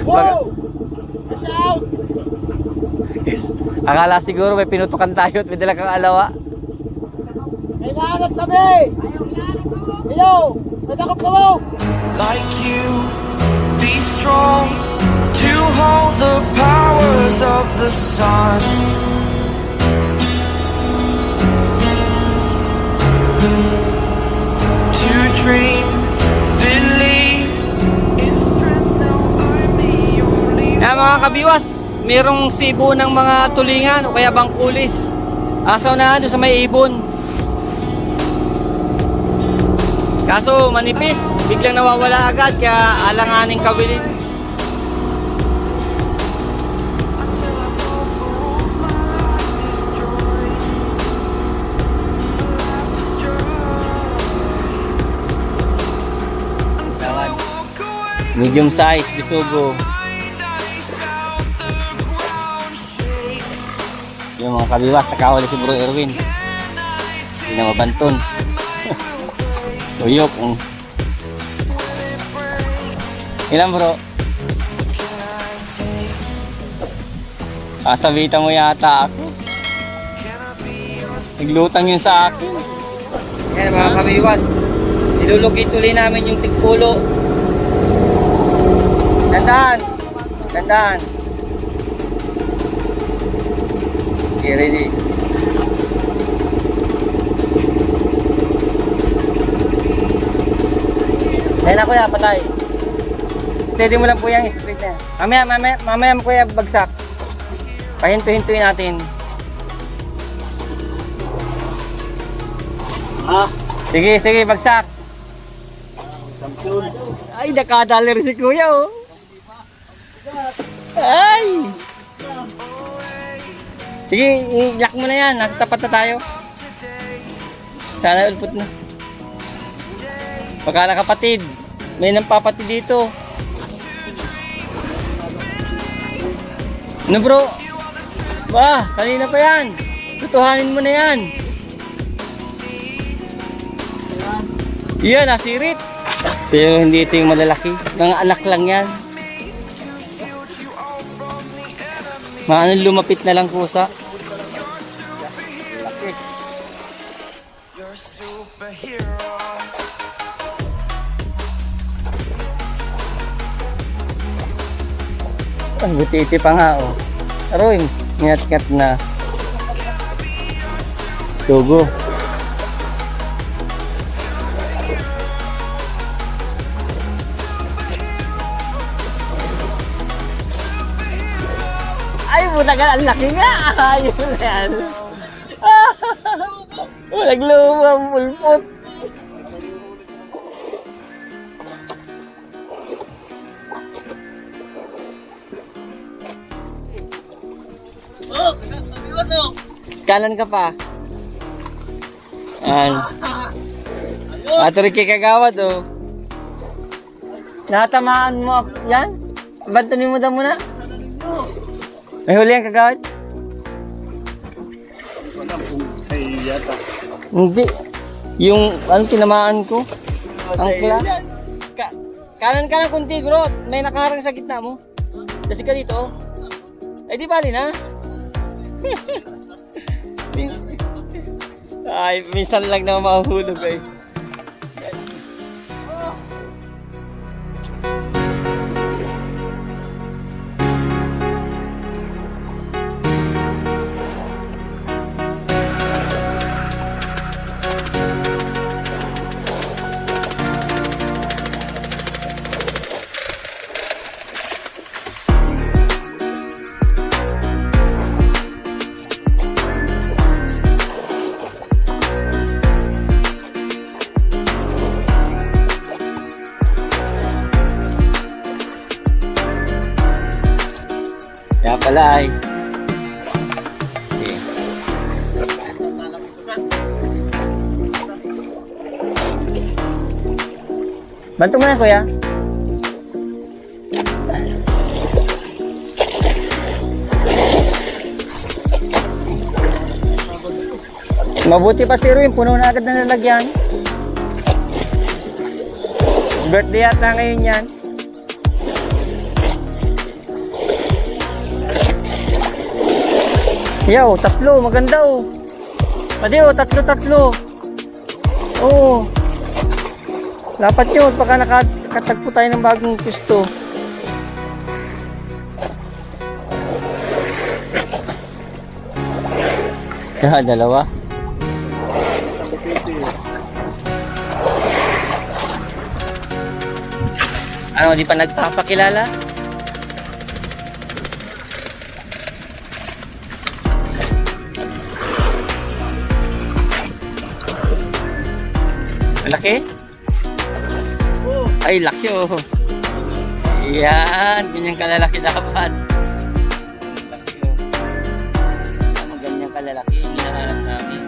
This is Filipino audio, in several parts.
Wow! Watch out! Akala siguro may pinutukan tayo at may dala kang alawa. May nahanap kami! Hello! Nadakap ka mo! Like you, be strong to hold the powers of the sun. To dream, believe in strength. Now I'm the only Kaya mga kabiwas, mayroong sibo ng mga tulingan o kaya bangkulis. Asa unahan doon sa may ibon. Kaso manipis, biglang nawawala agad kaya alanganing kawilin. until I broke the rules. My life destroyed. Life destroyed. Until I walk away. Medium size, bisugo. Yung mga kabiwas, nakawali si Bro Erwin. Hindi na mabanton. Uyok. Ilan bro? Kasabitan mo yata ako. Naglutang yun sa akin. Yan mga kabiwas. Nilulukit tuloy namin yung tigpulo. Tandaan. Tandaan. Okay, ready. Ayun na kuya, patay. Steady mo lang po yung straight na. Mamaya mo kuya bagsak. Pahinto-hintuin natin. Sige, sige, bagsak. Ay, nakadalir si kuya oh. Ay! Sige, i-lock mo na yan. Nasa tapat na tayo. Sana ulpot na. Pagkala kapatid, may nampapatid dito. Ano bro? Bah, kanina pa yan. Tutuhanin mo na yan. Yan, nasirit. Pero hindi ito yung malalaki. Mga anak lang yan. Mga lumapit na lang kusa. You're a superhero. Ang butiti pa nga oh. Aroy, ngat-ngat na. Tugo. Ay, butagal, ang laki nga. Ayun na yan. Naglumang pulpot. Kanan ka pa. Yan. Atuloy kay kagawad oh. Natamaan mo yan? Bantunin mo daw muna. May huli ang kagawad? Hindi. Yung anong tinamaan ko? Ang kanan ka ng kunti bro. May nakaharang sa gitna mo. Kasi ka dito oh. Ay di bali na. Ay, minsan lang na mahuhulog eh. Kaya pala ay. Okay. Bantu mo na kuya. Mabuti pa si Ruin, puno na agad na nalagyan. Birthday yata ngayon yan. Yaw, tatlo, maganda oh. Pwede oh, tatlo. Oo. Dapat yun, baka nakatagpo tayo ng bagong pwesto. Kaya dalawa. Ano, di pa nagpapakilala? Malaki? Ay, laki oh. Yan, ganyan kalalaki dapat. Laki oh. Ganyan kalalaki, hinahanap namin.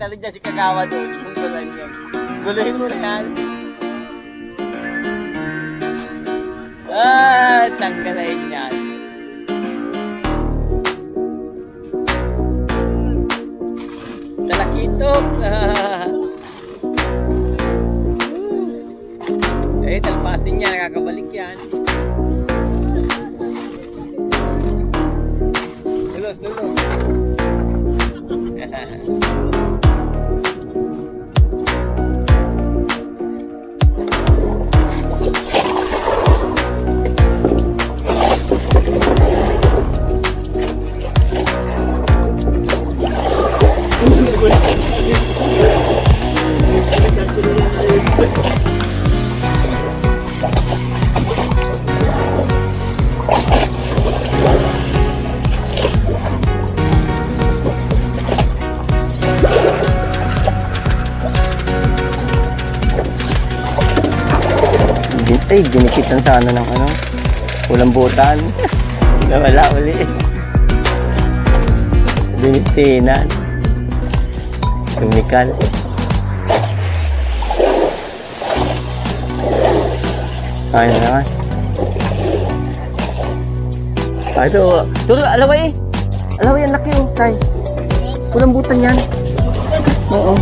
Talaga si Kagawa doon. Guluhin mo na yan. Tanggalin yan. Talakitok. Talpasin niya, nakakabalik yan. Dulos. Ginipitan sana ng ulang butan. Nawala uli. Binitinan. Chemical. Ayun na naman. Ito. Turo, alaway. Alaway, ang laki tay. Ulang butan yan. Oo.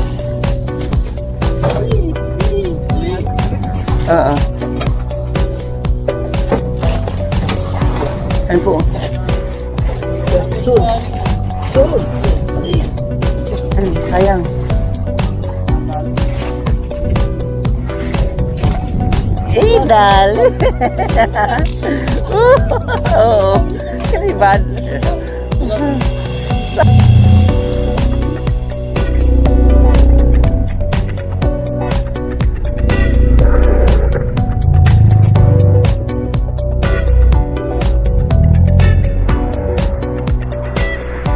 Ayan po. Sud. Ay, sayang. Idal. Oo. Kalibad.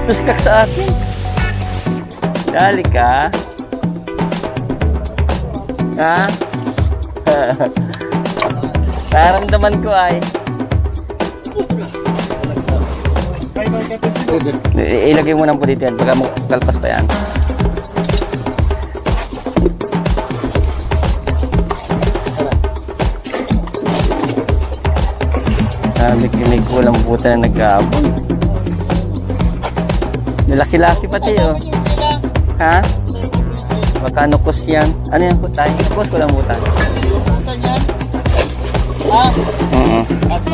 Tuskak sa akin. Dali ka. Ha? Naramdaman ko ay. Ilagay mo na po dito yan. Baka kalpas pa yan. Kinig ko lang po na nag-aabon. Laki-laki pati oh. Ha? Baka nukos yan. Ano yan po tayo? Nukos ko lang po tayo. Butan yan. Ha? Oo. At